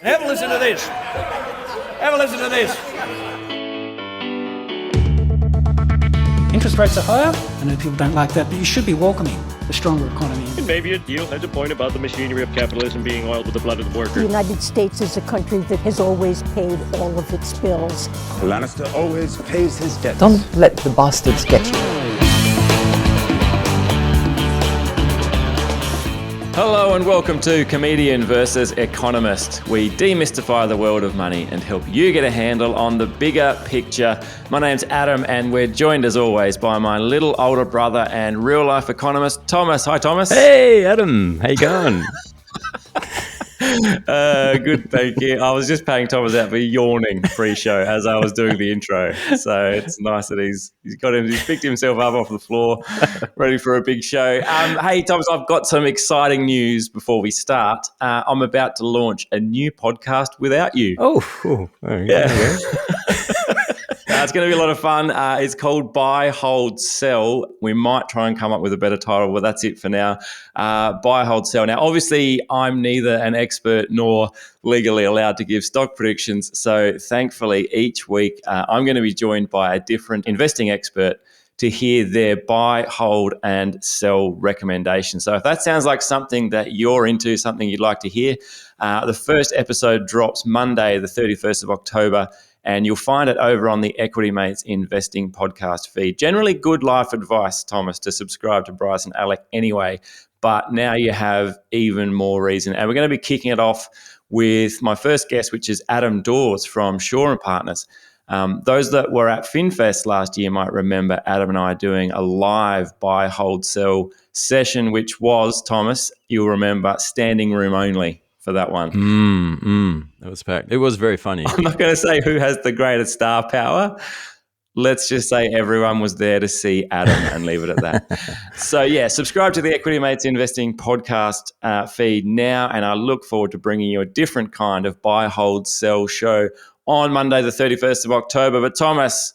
Have a listen to this. Have a listen to this. Interest rates are higher. I know people don't like that, but you should be welcoming a stronger economy. And maybe a deal has a point about the machinery of capitalism being oiled with the blood of the The worker. United States is a country that has always paid all of its bills. Lannister always pays his debts. Don't let the bastards get you. Hello and welcome to Comedian versus Economist. We demystify the world of money and help you get a handle on the bigger picture. My name's Adam and we're joined as always by my little older brother and real life economist, Thomas. Hi, Thomas. Hey, Adam. How you going? Good, thank you. I was just paying Thomas out for yawning pre-show as I was doing the intro. So it's nice that he's picked himself up off the floor, ready for a big show. Hey, Thomas, I've got some exciting news before we start. I'm about to launch a new podcast without you. Oh, Yeah. It's going to be a lot of fun. It's called Buy, Hold, Sell. We might try and come up with a better title, but that's it for now. Buy, Hold, Sell. Now, obviously, I'm neither an expert nor legally allowed to give stock predictions. So thankfully, each week, I'm going to be joined by a different investing expert to hear their buy, hold, and sell recommendations. So if that sounds like something that you're into, something you'd like to hear, the first episode drops Monday, the 31st of October, and you'll find it over on the Equity Mates Investing podcast feed. Generally good life advice, Thomas, to subscribe to Bryce and Alec anyway, but now you have even more reason. And we're going to be kicking it off with my first guest, which is Adam Dawes from Shaw & Partners. Those that were at FinFest last year might remember Adam and I doing a live buy, hold, sell session, which was, Thomas, you'll remember, standing room only for that one. That was packed. It was very funny. I'm not going to say who has the greatest star power. Let's just say everyone was there to see Adam and leave it at that. So, yeah, subscribe to the Equity Mates Investing podcast feed now, and I look forward to bringing you a different kind of buy, hold, sell show on Monday, the 31st of October. But, Thomas,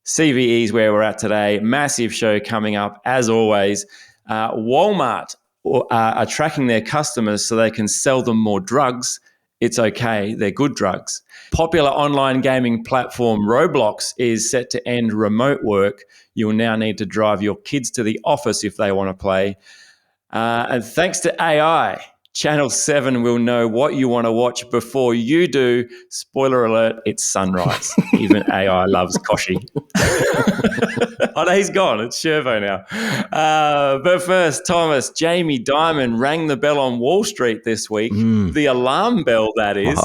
CVE is where we're at today. Massive show coming up, as always. Walmart are tracking their customers so they can sell them more drugs. It's okay, they're good drugs. Popular online gaming platform Roblox is set to end remote work. You'll now need to drive your kids to the office if they want to play. And thanks to AI, Channel 7 will know what you want to watch before you do. Spoiler alert, it's sunrise. Even AI loves Koshi. Oh, no, he's gone. It's Shervo now. But first, Thomas, Jamie Dimon rang the bell on Wall Street this week. The alarm bell, that is.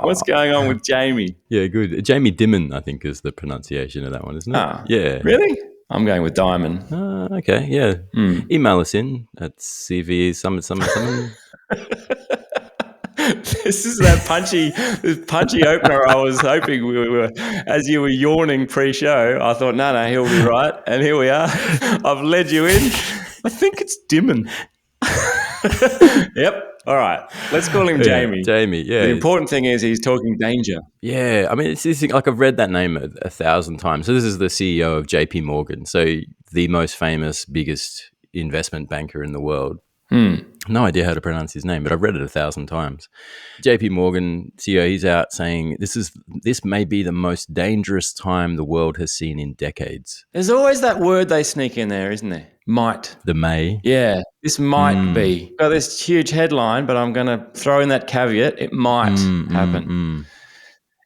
What's going on with Jamie? Yeah, good. Jamie Dimon, I think, is the pronunciation of that one, isn't it? Yeah. Really? I'm going with Dimon. Okay, yeah. Email us in at CVE summon. This is that punchy opener. I was hoping we were, as you were yawning pre-show, I thought, no, he'll be right. And here we are. I've led you in. I think it's Dimon. Yep. All right. Let's call him Jamie. Jamie, yeah. The important thing is he's talking danger. Yeah, I mean, it's like I've read that name 1,000 times. So this is the CEO of JPMorgan, so the most famous, biggest investment banker in the world. No idea how to pronounce his name, but I've read it 1,000 times. JP Morgan CEO, he's out saying this may be the most dangerous time the world has seen in decades. There's always that word they sneak in there, isn't there? Might. The may. Yeah, this might be. Got this huge headline, but I'm going to throw in that caveat. It might happen.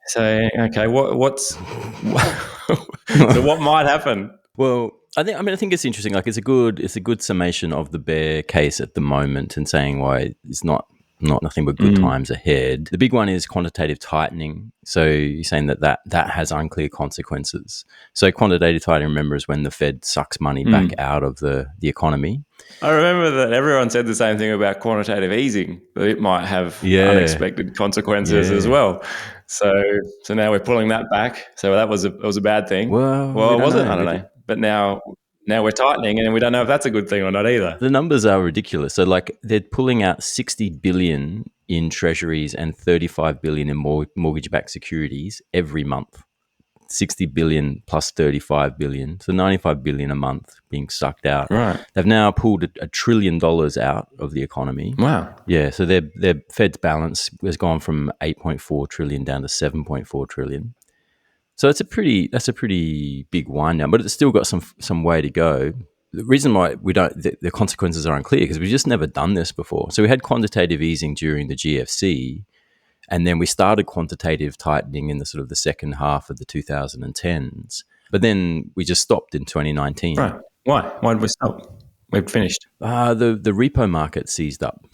So, okay, what's so what might happen? Well, I think it's interesting. Like, it's a good summation of the bear case at the moment, and saying why it's not nothing but good times ahead. The big one is quantitative tightening. So you're saying that has unclear consequences. So quantitative tightening, remember, is when the Fed sucks money back out of the economy. I remember that everyone said the same thing about quantitative easing, but it might have unexpected consequences as well. So now we're pulling that back. So it was a bad thing. Well, was it? I don't know. But now we're tightening, and we don't know if that's a good thing or not either. The numbers are ridiculous. So, like, they're pulling out 60 billion in treasuries and 35 billion in mortgage-backed securities every month. 60 billion plus 35 billion, so 95 billion a month being sucked out. Right. They've now pulled $1 trillion out of the economy. Wow. Yeah, so their Fed's balance has gone from 8.4 trillion down to 7.4 trillion. So that's a pretty big wind down, but it's still got some way to go. The reason why the consequences are unclear because we've just never done this before. So we had quantitative easing during the GFC, and then we started quantitative tightening in the sort of the second half of the 2010s. But then we just stopped in 2019. Right. Why? Why did we stop? We've finished. The repo market seized up,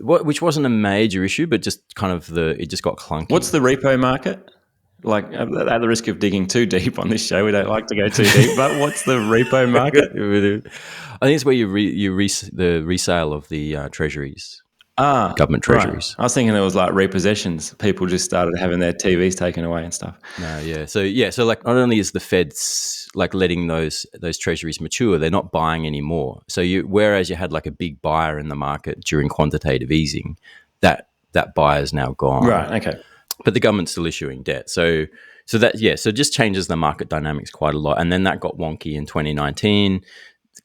which wasn't a major issue, but just kind of it just got clunky. What's the repo market? Like, at the risk of digging too deep on this show, we don't like to go too deep, but what's the repo market? I think it's where the resale of the treasuries. Government treasuries. Right. I was thinking it was like repossessions. People just started having their TVs taken away and stuff. No, yeah. So like not only is the Feds like letting those treasuries mature, they're not buying anymore. So whereas you had like a big buyer in the market during quantitative easing, that buyer's now gone. Right, okay. But the government's still issuing debt. So it just changes the market dynamics quite a lot. And then that got wonky in 2019.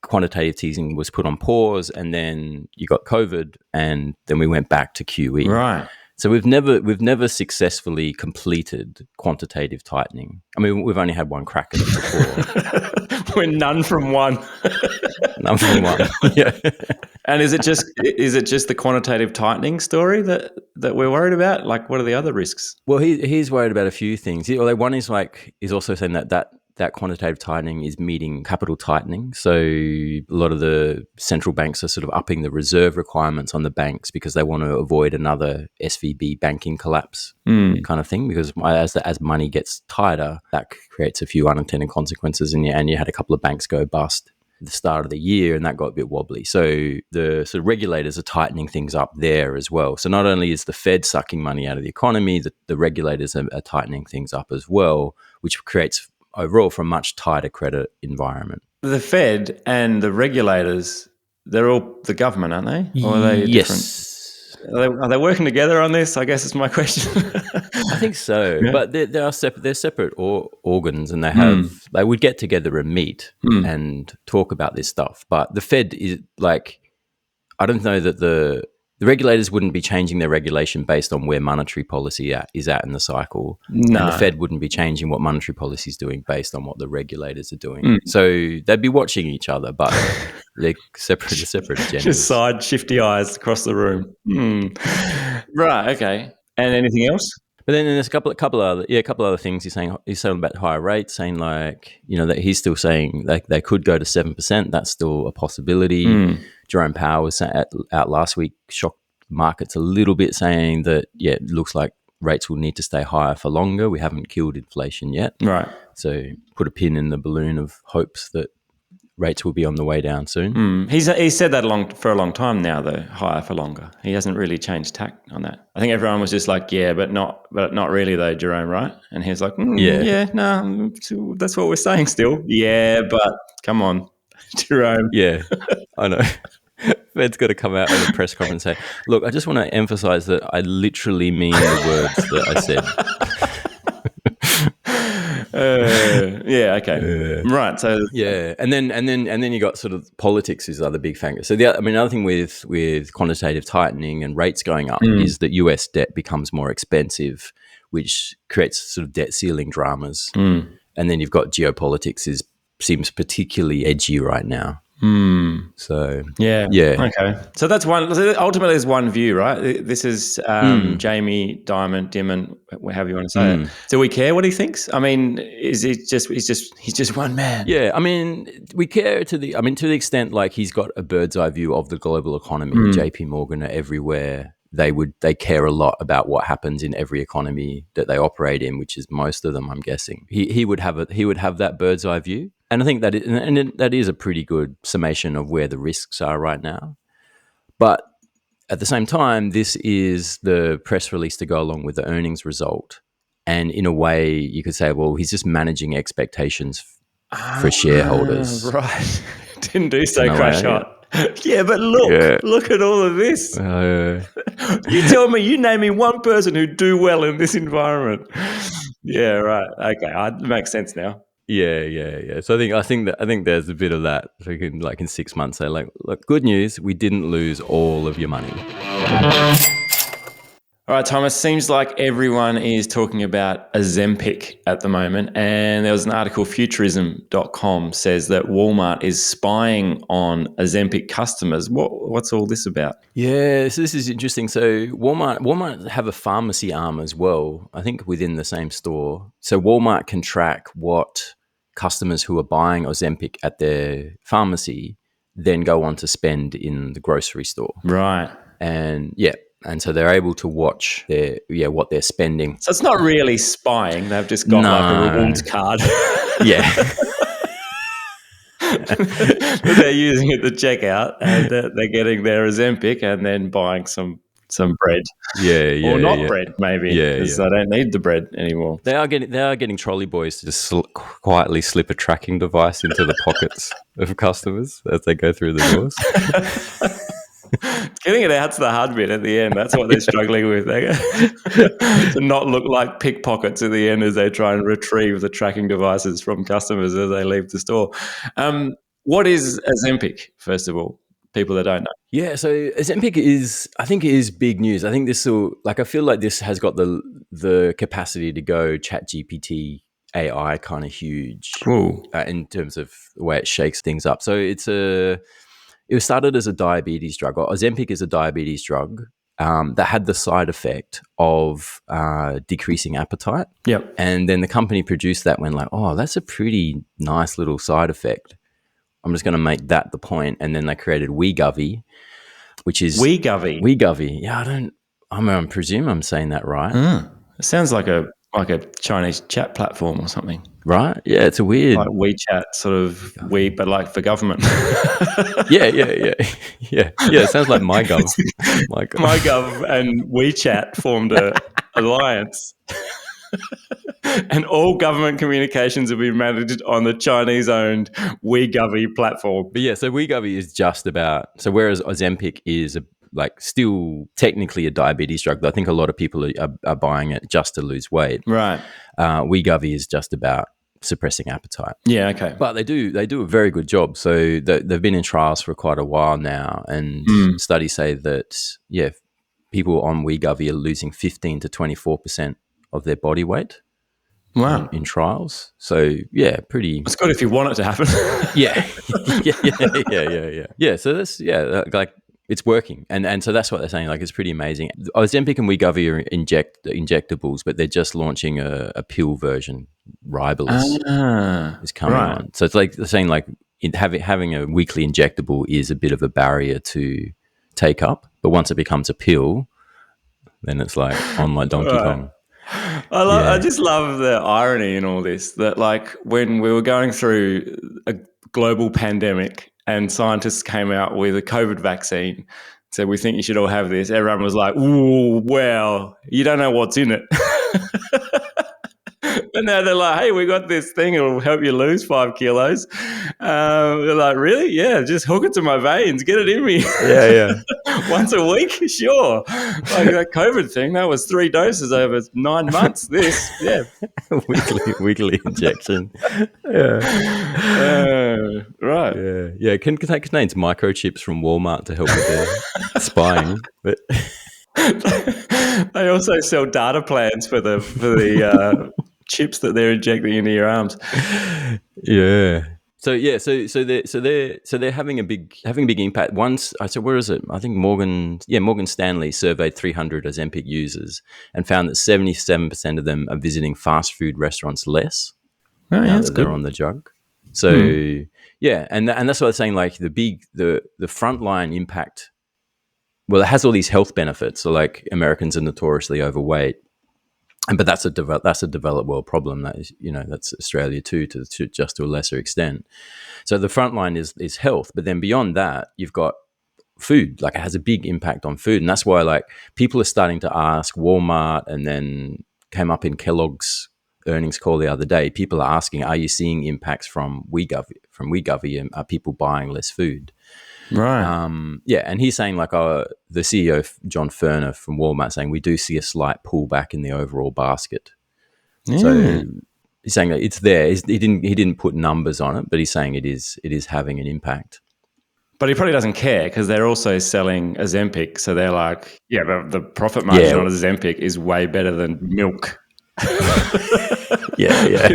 Quantitative easing was put on pause, and then you got COVID, and then we went back to QE. Right. So we've never successfully completed quantitative tightening. I mean, we've only had one crack at it before. We're none from one. None from one. Yeah. And is it just the quantitative tightening story that we're worried about? Like, what are the other risks? Well, he's worried about a few things. One is he's also saying that quantitative tightening is meeting capital tightening. So a lot of the central banks are sort of upping the reserve requirements on the banks because they want to avoid another SVB banking collapse kind of thing. Because as money gets tighter, that creates a few unintended consequences. And you had a couple of banks go bust at the start of the year, and that got a bit wobbly. So the sort of regulators are tightening things up there as well. So not only is the Fed sucking money out of the economy, the regulators are tightening things up as well, which creates overall for a much tighter credit environment. The Fed and the regulators, they're all the government, aren't they? Or are they Yes. different? Are they working together on this? I guess is my question. I think so. Yeah. But they're separate organs, and they would get together and meet and talk about this stuff. But the Fed is like, I don't know that the regulators wouldn't be changing their regulation based on where monetary policy is at in the cycle. No. And the Fed wouldn't be changing what monetary policy is doing based on what the regulators are doing. So they'd be watching each other, but they're separate agendas. Just side shifty eyes across the room. Right, okay. And anything else? But then there's a couple other things he's saying. He's saying about higher rates, saying that he's still saying they could go to 7%. That's still a possibility. Jerome Powell was out last week, shocked markets a little bit, saying that it looks like rates will need to stay higher for longer. We haven't killed inflation yet, right? So put a pin in the balloon of hopes that rates will be on the way down soon. He's said that for a long time now, though, higher for longer. He hasn't really changed tack on that. I think everyone was just like, yeah, but not really though, Jerome, right? And he's like, no, that's what we're saying still. Yeah, but come on, Jerome. Yeah, I know. Fed's got to come out at a press conference and say, look, I just want to emphasize that I literally mean the words that I said. Yeah, okay. Right. So yeah. And then you got sort of politics is the other big factor. So another thing with quantitative tightening and rates going up is that US debt becomes more expensive, which creates sort of debt ceiling dramas. And then you've got geopolitics seems particularly edgy right now. So yeah. Okay. So that's one. So ultimately, there's one view, right? This is Jamie Dimon, however you want to say it. Do we care what he thinks? I mean, is he's just one man? Yeah. I mean, we care to the extent like he's got a bird's eye view of the global economy. JPMorgan are everywhere. They care a lot about what happens in every economy that they operate in, which is most of them, I'm guessing. He would have that bird's eye view. And I think that is a pretty good summation of where the risks are right now. But at the same time, this is the press release to go along with the earnings result. And in a way, you could say, well, he's just managing expectations for shareholders. Right. Didn't do so, crash hot. Yeah, but look at all of this. You tell me, you name me one person who'd do well in this environment. Yeah, right. Okay, it makes sense now. Yeah. So I think there's a bit of that. So you can, like, in 6 months say, like, look, good news, we didn't lose all of your money. All right, Thomas, seems like everyone is talking about Ozempic at the moment. And there was an article, futurism.com says that Walmart is spying on Ozempic customers. What's all this about? Yeah, so this is interesting. So Walmart have a pharmacy arm as well, I think within the same store. So Walmart can track what customers who are buying Ozempic at their pharmacy then go on to spend in the grocery store. Right. And so they're able to watch what they're spending. So it's not really spying. They've just got like a rewards card. Yeah. They're using at the checkout, and they're getting their Ozempic and then buying some bread. Yeah. Or not bread, maybe. Yeah, because they don't need the bread anymore. They are getting trolley boys to just quietly slip a tracking device into the pockets of customers as they go through the doors. Getting it out's the hard bit at the end. That's what they're struggling with. To not look like pickpockets at the end as they try and retrieve the tracking devices from customers as they leave the store. What is Ozempic, first of all? People that don't know. Yeah, so Ozempic I think it is big news. I think I feel like this has got the capacity to go ChatGPT AI kind of huge in terms of the way it shakes things up. So it was started as a diabetes drug. Ozempic is a diabetes drug that had the side effect of decreasing appetite. Yep. And then the company produced that went like, oh, that's a pretty nice little side effect. I'm just going to make that the point. And then they created Wegovy, which is... Wegovy. Yeah, I presume I'm saying that right. It sounds like a Chinese chat platform or something. Right? Yeah, it's a weird... Like WeChat, sort of but like for government. Yeah. It sounds like MyGov. MyGov and WeChat formed an alliance. And all government communications will be managed on the Chinese-owned Wegovy platform. But yeah, so Wegovy is just about... So whereas Ozempic is still technically a diabetes drug, I think a lot of people are buying it just to lose weight. Right. Wegovy is just about suppressing appetite. Yeah, okay. But they do a very good job. So they've been in trials for quite a while now, and studies say that, people on Wegovy are losing 15 to 24% of their body weight. Wow. In trials. So, yeah, pretty... It's good if you want it to happen. Yeah. Yeah, so that's, it's working. And so that's what they're saying. Like, it's pretty amazing. Ozempic and Wegovy are injectables, but they're just launching a pill version. Ribulus is coming on. So it's like they're saying, like, having a weekly injectable is a bit of a barrier to take up. But once it becomes a pill, then it's like on like Donkey Kong. I just love the irony in all this, that like when we were going through a global pandemic and scientists came out with a COVID vaccine, said, we think you should all have this. Everyone was like, ooh, well, you don't know what's in it. And now they're like, hey, we got this thing. It'll help you lose 5 kilos. They're like, really? Yeah, just hook it to my veins. Get it in me. Yeah. Once a week? Sure. Like that COVID thing, that was 3 doses over 9 months. This, yeah. weekly injection. Right. Yeah. It contains microchips from Walmart to help with their spying. But they also sell data plans for the chips that they're injecting into your arms. Yeah. So they're having a big impact. Once, so where is it? I think Morgan Stanley surveyed 300 Ozempic users and found that 77% of them are visiting fast food restaurants less. Now that they're on the drug. So and that's what I'm saying. Like the frontline impact. Well, it has all these health benefits. So like Americans are notoriously overweight. But that's a developed world problem. That is, that's Australia too, to just to a lesser extent. So the front line is health, but then beyond that, you've got food. Like it has a big impact on food, and that's why like people are starting to ask Walmart, and then came up in Kellogg's earnings call the other day. People are asking, are you seeing impacts from Wegovy? And are people buying less food? Right. And he's saying like the CEO John Furner from Walmart saying we do see a slight pullback in the overall basket. So he's saying that it's there. He didn't put numbers on it, but he's saying it is having an impact. But he probably doesn't care because they're also selling Ozempic. So they're like, the profit margin on Ozempic is way better than milk. Yeah.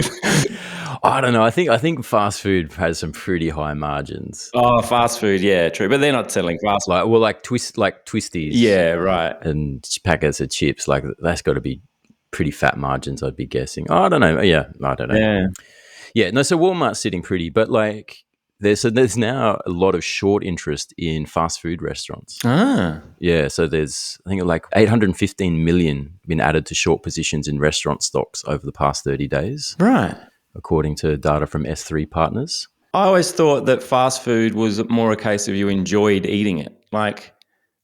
I don't know. I think fast food has some pretty high margins. Oh, fast food, yeah, true. But they're not selling fast food. Like Twisties. Yeah, right. And packets of chips. Like that's got to be pretty fat margins, I'd be guessing. Oh, I don't know. Yeah, I don't know. Yeah. No, so Walmart's sitting pretty, but like there's now a lot of short interest in fast food restaurants. Yeah, so there's I think like 815 million been added to short positions in restaurant stocks over the past 30 days. Right. According to data from S3 Partners. I always thought that fast food was more a case of you enjoyed eating it. Like,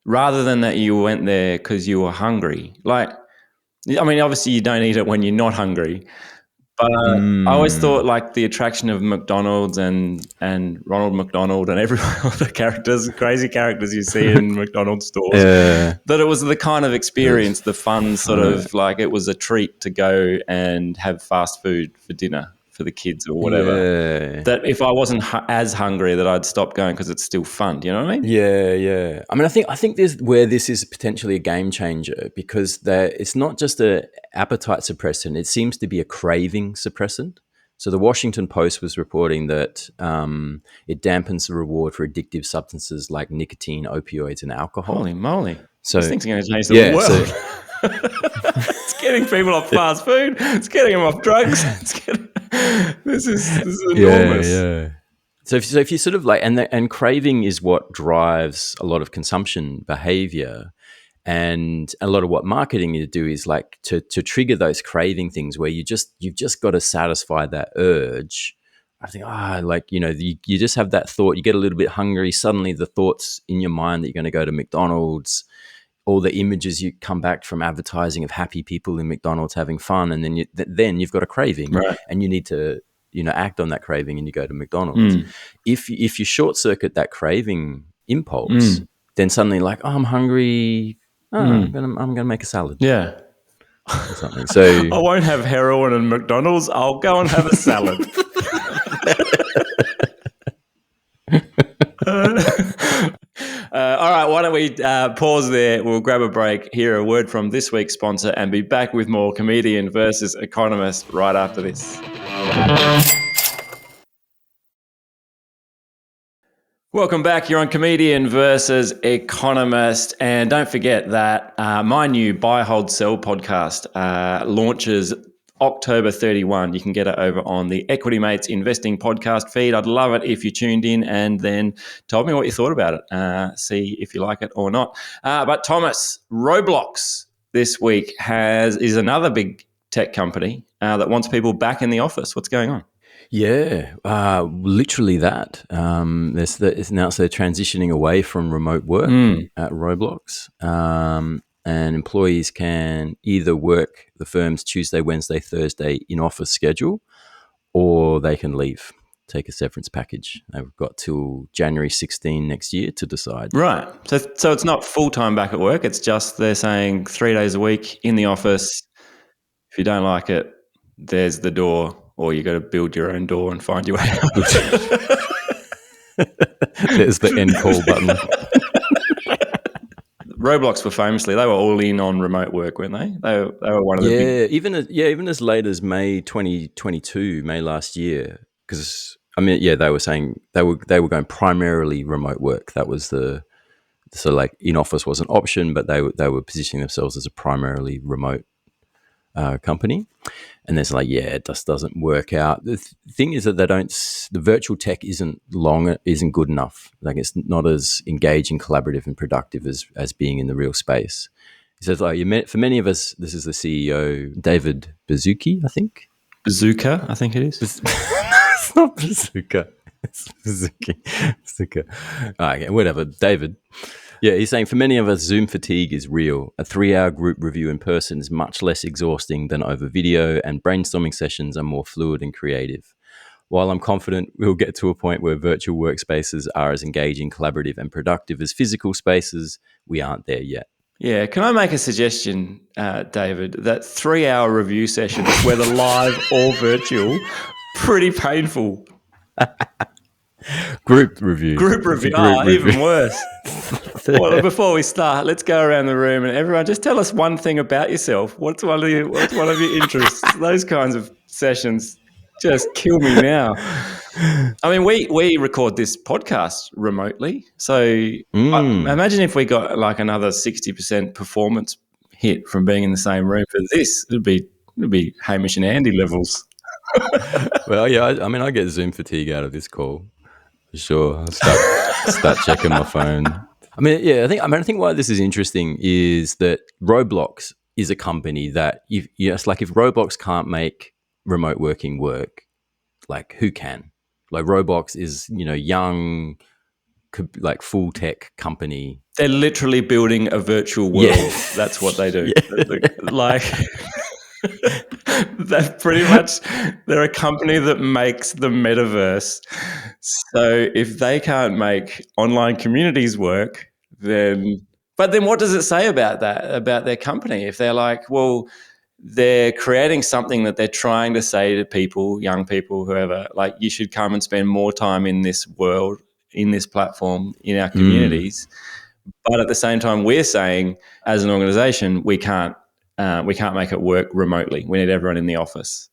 rather than that you went there because you were hungry. Like, I mean, obviously you don't eat it when you're not hungry. But I always thought like the attraction of McDonald's and Ronald McDonald and every all the characters, crazy characters you see in McDonald's stores, that it was the kind of experience, the fun sort of like it was a treat to go and have fast food for dinner for the kids or whatever. Yeah. That if I wasn't as hungry that I'd stop going because it's still fun. Do you know what I mean? Yeah. I mean, I think this where this is potentially a game changer because it's not just a appetite suppressant; it seems to be a craving suppressant. So the Washington Post was reporting that it dampens the reward for addictive substances like nicotine, opioids, and alcohol. Holy moly! So this thing's going to change the world. It's getting people off fast food. It's getting them off drugs. This is enormous. Yeah. So if you sort of like, and craving is what drives a lot of consumption behavior, and a lot of what marketing you do is like to trigger those craving things where you've just got to satisfy that urge. I think, you just have that thought. You get a little bit hungry. Suddenly, the thoughts in your mind that you're going to go to McDonald's. All the images you come back from advertising of happy people in McDonald's having fun, and then you've got a craving, right? And you need to act on that craving, and you go to McDonald's. If you short circuit that craving impulse, then suddenly like, oh, I'm hungry. Oh, I'm gonna make a salad. Yeah. Or something. So I won't have heroin in McDonald's. I'll go and have a salad. All right, why don't we pause there? We'll grab a break, hear a word from this week's sponsor, and be back with more Comedian versus Economist right after this. Welcome back. You're on Comedian versus Economist. And don't forget that my new Buy, Hold, Sell podcast launches October 31. You can get it over on the Equity Mates Investing podcast feed. I'd love it if you tuned in and then told me what you thought about it. See if you like it or not. But Thomas, Roblox this week is another big tech company that wants people back in the office. What's going on? Yeah, literally that. It's announced they're transitioning away from remote work at Roblox. And employees can either work the firm's Tuesday, Wednesday, Thursday in-office schedule, or they can leave, take a severance package. They've got till January 16 next year to decide. Right. So it's not full-time back at work. It's just they're saying 3 days a week in the office. If you don't like it, there's the door, or you got to build your own door and find your way out. There's the end call button. Roblox were famously, they were all in on remote work, weren't they? They were one of the big... even as late as May 2022, May last year, because they were saying they were going primarily remote work. That was so like in office was an option, but they were positioning themselves as a primarily remote company. And there's like, it just doesn't work out. The thing is that the virtual tech isn't good enough. Like it's not as engaging, collaborative, and productive as being in the real space. He says, like, for many of us, this is the CEO, David Baszucki, I think. Bazooka, I think it is. It's not Bazooka. It's Baszucki. Bazooka. Okay, whatever. David. Yeah, he's saying for many of us, Zoom fatigue is real. A 3-hour group review in person is much less exhausting than over video, and brainstorming sessions are more fluid and creative. While I'm confident we'll get to a point where virtual workspaces are as engaging, collaborative, and productive as physical spaces, we aren't there yet. Yeah, can I make a suggestion, David? That 3-hour review sessions, whether live or virtual, pretty painful. Group review. Even worse. Well, before we start, let's go around the room and everyone just tell us one thing about yourself. What's one of your interests? Those kinds of sessions just kill me now. I mean, we record this podcast remotely, so imagine if we got like another 60% performance hit from being in the same room for this. It'd be Hamish and Andy levels. Well, yeah, I get Zoom fatigue out of this call for sure. I'll start checking my phone. I think why this is interesting is that Roblox is a company that if Roblox can't make remote working work, like who can? Like Roblox is, young, like full tech company. They're literally building a virtual world. Yeah. That's what they do. Yeah. Like they're a company that makes the metaverse. So if they can't make online communities work, then what does it say about their company? If they're like, well, they're creating something that they're trying to say to people, young people, whoever, like, you should come and spend more time in this world, in this platform, in our communities. But at the same time, we're saying as an organization, we can't make it work remotely. We need everyone in the office.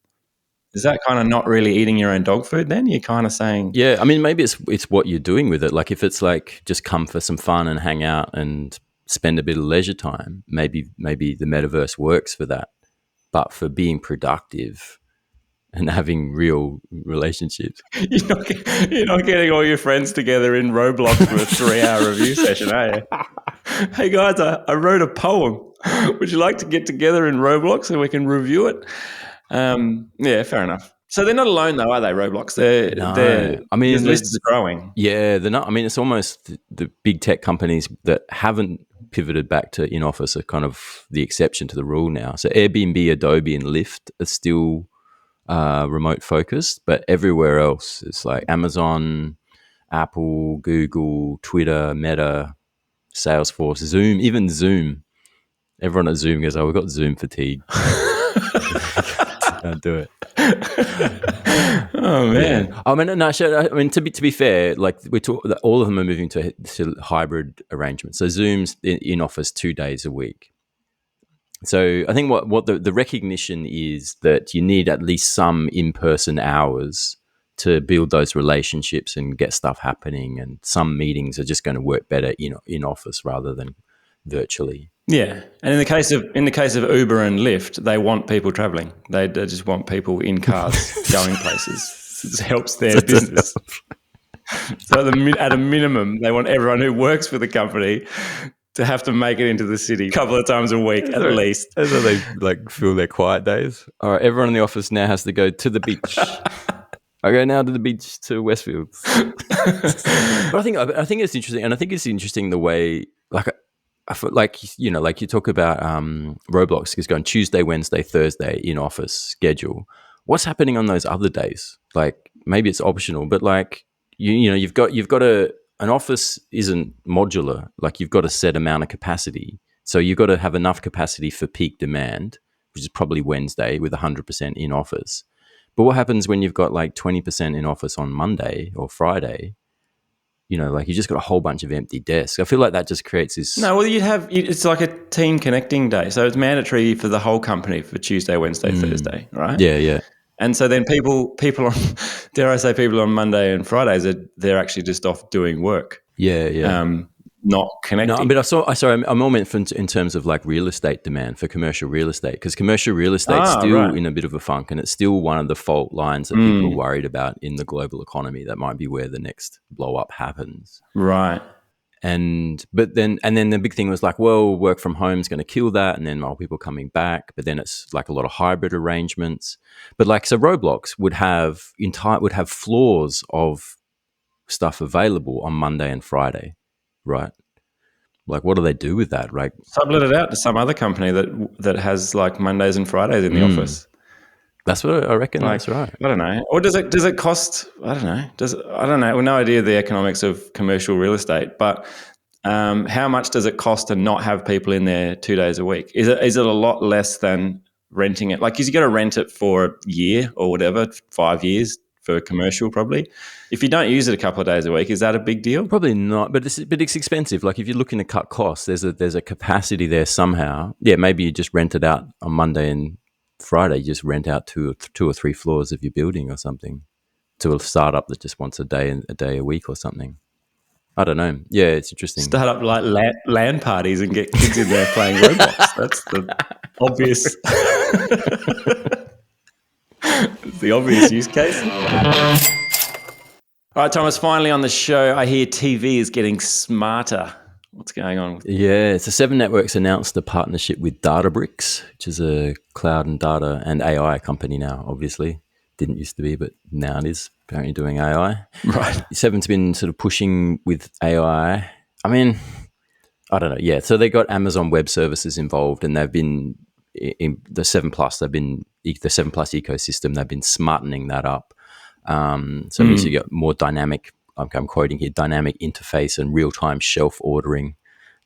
Is that kind of not really eating your own dog food then? You're kind of saying... Yeah, I mean, maybe it's what you're doing with it. Like if it's like just come for some fun and hang out and spend a bit of leisure time, maybe the metaverse works for that. But for being productive and having real relationships. You're not getting all your friends together in Roblox for a 3-hour review session, are you? Hey guys, I wrote a poem. Would you like to get together in Roblox so we can review it? Yeah, fair enough. So they're not alone though, are they, Roblox? This list is growing. Yeah, they're not. I mean, it's almost the big tech companies that haven't pivoted back to in-office are kind of the exception to the rule now. So Airbnb, Adobe, and Lyft are still remote focused, but everywhere else, it's like Amazon, Apple, Google, Twitter, Meta, Salesforce, Zoom, even Zoom. Everyone at Zoom goes, "Oh, we've got Zoom fatigue." Can't do it. Oh man! Yeah. I mean, to be fair, like all of them are moving to hybrid arrangements. So Zoom's in office 2 days a week. So I think what the recognition is that you need at least some in-person hours to build those relationships and get stuff happening. And some meetings are just going to work better in office rather than virtually. Yeah, and in the case of Uber and Lyft, they want people traveling. They just want people in cars going places. It helps their business. So at a minimum, they want everyone who works for the company to have to make it into the city a couple of times a week at least. So they like fill their quiet days. All right, everyone in the office now has to go to the beach. I go now to the beach to Westfield. But I think it's interesting, and I think it's interesting the way I feel like you talk about Roblox is going Tuesday, Wednesday, Thursday in office schedule. What's happening on those other days? Like maybe it's optional, but like you've got an office isn't modular. Like you've got a set amount of capacity, so you've got to have enough capacity for peak demand, which is probably Wednesday with 100% in office. But what happens when you've got like 20% in office on Monday or Friday? Like you just got a whole bunch of empty desks. I feel like that just creates this... No, well, it's like a team connecting day. So it's mandatory for the whole company for Tuesday, Wednesday, Thursday, right? Yeah. And so then people on, dare I say, people on Monday and Fridays, they're actually just off doing work. Yeah. Not connecting. No, but I'm more meant in terms of like real estate demand for commercial real estate, because commercial real estate's still in a bit of a funk, and it's still one of the fault lines that people are worried about in the global economy. That might be where the next blow up happens. Right. And then the big thing was like, well, work from home is going to kill that, and then more people coming back. But then it's like a lot of hybrid arrangements. But like, so Roblox would have floors of stuff available on Monday and Friday. Right. Like, what do they do with that? Like, sublet it out to some other company that has like Mondays and Fridays in the office. That's what I reckon. Like, That's right. I don't know. Or does it cost? I don't know. I don't know. Well, no idea the economics of commercial real estate, but how much does it cost to not have people in there 2 days a week? Is it a lot less than renting it? Like, you got to rent it for a year or whatever, 5 years for commercial probably. If you don't use it a couple of days a week, is that a big deal? Probably not, but it's expensive. Like if you're looking to cut costs, there's a capacity there somehow. Yeah, maybe you just rent it out on Monday and Friday. You just rent out two or three floors of your building or something to a startup that just wants a day a week or something. I don't know. Yeah, it's interesting. Start up like LAN parties and get kids in there playing Roblox. That's the obvious. It's the obvious use case. All right, Thomas, finally on the show, I hear TV is getting smarter. What's going on? Yeah, so Seven Networks announced a partnership with Databricks, which is a cloud and data and AI company now, obviously. Didn't used to be, but now it is apparently doing AI. Right. Seven's been sort of pushing with AI. I mean, I don't know. Yeah, so they got Amazon Web Services involved, and they've been in the 7 Plus. They've been the 7 Plus ecosystem. They've been smartening that up. So it means you get more dynamic. I'm quoting here: dynamic interface and real-time shelf ordering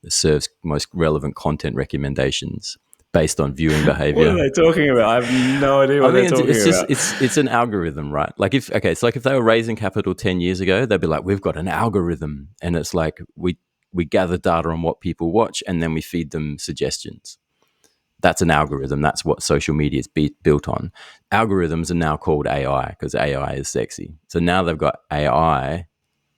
that serves most relevant content recommendations based on viewing behavior. What are they talking about? I have no idea what they're talking about. It's an algorithm, right? Like it's like if they were raising capital 10 years ago, they'd be like, we've got an algorithm, and it's like we gather data on what people watch, and then we feed them suggestions. That's an algorithm. That's what social media is built on. Algorithms are now called AI because AI is sexy. So now they've got AI,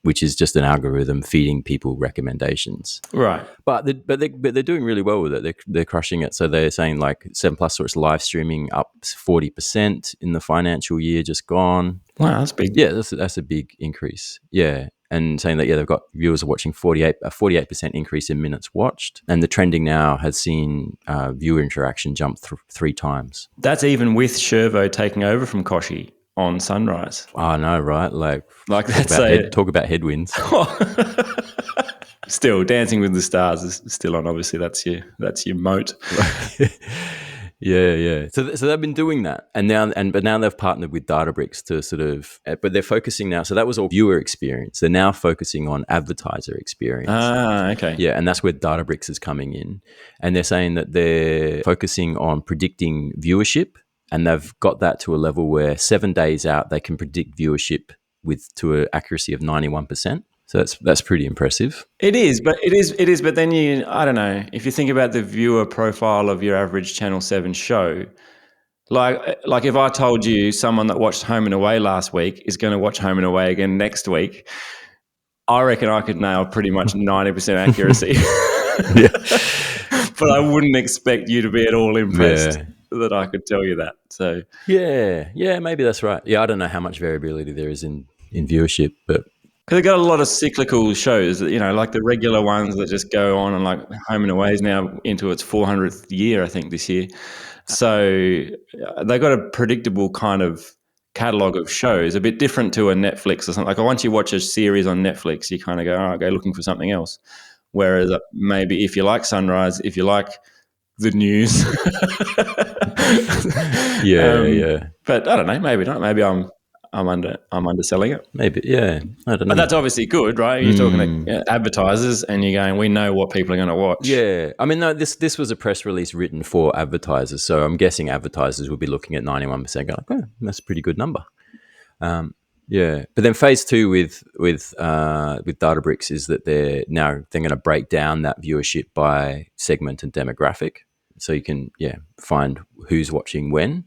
which is just an algorithm feeding people recommendations. Right. But they're doing really well with it. They're crushing it. So they're saying like 7 Plus or its live streaming up 40% in the financial year just gone. Wow, that's big. Yeah, that's a big increase. Yeah. And saying that, they've got viewers are watching 48% increase in minutes watched. And the trending now has seen viewer interaction jump 3 times. That's even with Shervo taking over from Koshi on Sunrise. I know, right? Like talk about headwinds. Still, Dancing with the Stars is still on. Obviously, that's your moat. Yeah. So they've been doing that, but now they've partnered with Databricks to sort of. But they're focusing now. So that was all viewer experience. They're now focusing on advertiser experience. Ah, okay. Yeah, and that's where Databricks is coming in, and they're saying that they're focusing on predicting viewership, and they've got that to a level where 7 days out they can predict viewership to an accuracy of 91%. So that's pretty impressive. It is. But then I don't know, if you think about the viewer profile of your average Channel 7 show, like if I told you someone that watched Home and Away last week is going to watch Home and Away again next week, I reckon I could nail pretty much 90% accuracy. But I wouldn't expect you to be at all impressed that I could tell you that. So yeah, maybe that's right. Yeah, I don't know how much variability there is in viewership, but because they've got a lot of cyclical shows, like the regular ones that just go on, and like Home and Away is now into its 400th year, I think, this year. So they've got a predictable kind of catalogue of shows, a bit different to a Netflix or something. Like once you watch a series on Netflix, you kind of go, all right, go looking for something else. Whereas maybe if you like Sunrise, if you like the news. yeah. But I don't know, maybe not. Maybe I'm underselling it. Maybe, yeah. I don't know. But that's obviously good, right? You're talking to advertisers, and you're going, we know what people are going to watch. Yeah. I mean, no, this was a press release written for advertisers, so I'm guessing advertisers will be looking at 91% going, like, that's a pretty good number. Yeah. But then phase 2 with Databricks is that they're going to break down that viewership by segment and demographic. So you can, find who's watching when.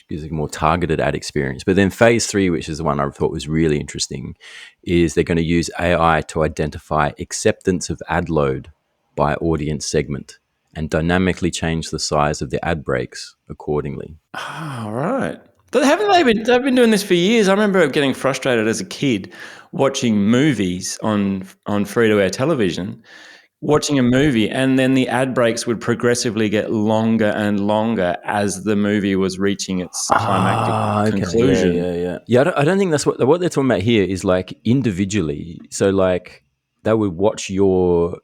Gives a more targeted ad experience. But then phase 3, which is the one I thought was really interesting, is they're going to use AI to identify acceptance of ad load by audience segment and dynamically change the size of the ad breaks accordingly. Oh, right. They've been doing this for years. I remember getting frustrated as a kid watching movies on free-to-air television, watching a movie, and then the ad breaks would progressively get longer and longer as the movie was reaching its climactic conclusion. Yeah, I don't think that's what they're talking about here is like individually. So like they would watch they would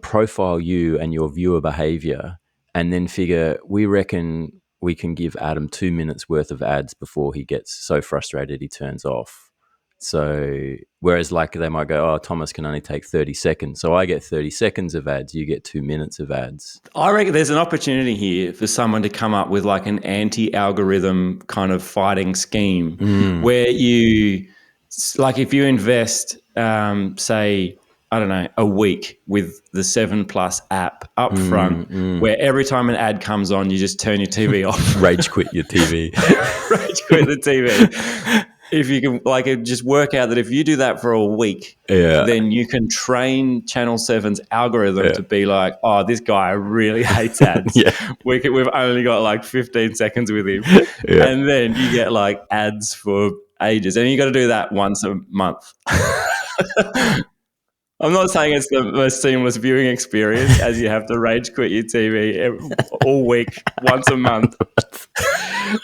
profile you and your viewer behavior and then figure, we reckon we can give Adam 2 minutes worth of ads before he gets so frustrated he turns off. So whereas like they might go, oh, Thomas can only take 30 seconds. So I get 30 seconds of ads, you get 2 minutes of ads. I reckon there's an opportunity here for someone to come up with like an anti-algorithm kind of fighting scheme where you, like if you invest, say, I don't know, a week with the 7+ app up front where every time an ad comes on, you just turn your TV off. Rage quit your TV. Rage quit the TV. If you can, like, just work out that if you do that for a week, then you can train Channel 7's algorithm to be like, oh, this guy really hates ads. We've only got like 15 seconds with him. And then you get like ads for ages. And you got to do that once a month. I'm not saying it's the most seamless viewing experience as you have to rage quit your TV all week, once a month.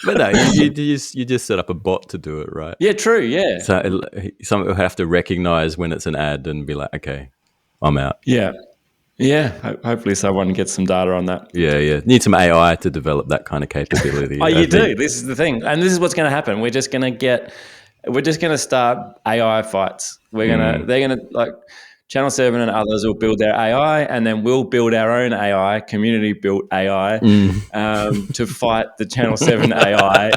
But no, you just set up a bot to do it, right? Yeah, true, yeah. So someone will have to recognize when it's an ad and be like, okay, I'm out. Yeah. Yeah, hopefully someone gets some data on that. Yeah. Need some AI to develop that kind of capability. Oh, you do. This is the thing. And this is what's going to happen. We're just going to start AI fights. They're going to like Channel 7 and others will build their AI, and then we'll build our own AI, community-built AI, to fight the Channel 7 AI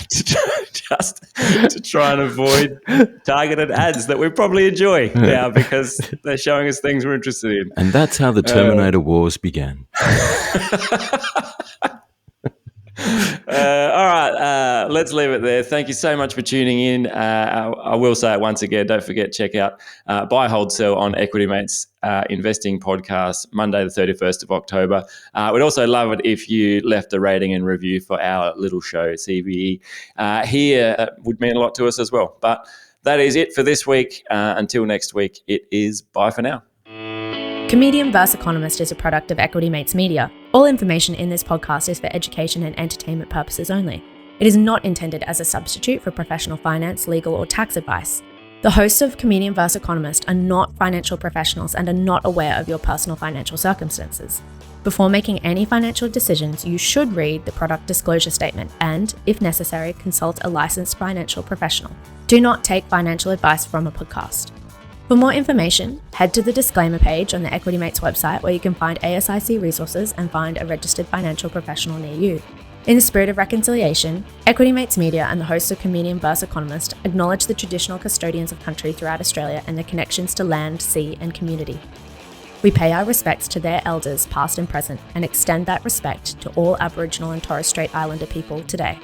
to try and avoid targeted ads that we probably enjoy now because they're showing us things we're interested in. And that's how the Terminator Wars began. All right, let's leave it there. Thank you so much for tuning in. I will say it once again, don't forget, check out Buy, Hold, Sell on Equity Mates Investing Podcast, Monday the 31st of October. We'd also love it if you left a rating and review for our little show, CVE. Here, that would mean a lot to us as well. But that is it for this week. Until next week, it is bye for now. Comedian V Economist is a product of Equity Mates Media. All information in this podcast is for education and entertainment purposes only. It is not intended as a substitute for professional finance, legal, or tax advice. The hosts of Comedian V Economist are not financial professionals and are not aware of your personal financial circumstances. Before making any financial decisions, you should read the product disclosure statement and, if necessary, consult a licensed financial professional. Do not take financial advice from a podcast. For more information, head to the disclaimer page on the Equity Mates website where you can find ASIC resources and find a registered financial professional near you. In the spirit of reconciliation, Equity Mates Media and the hosts of Comedian V Economist acknowledge the traditional custodians of country throughout Australia and their connections to land, sea and community. We pay our respects to their elders past and present and extend that respect to all Aboriginal and Torres Strait Islander people today.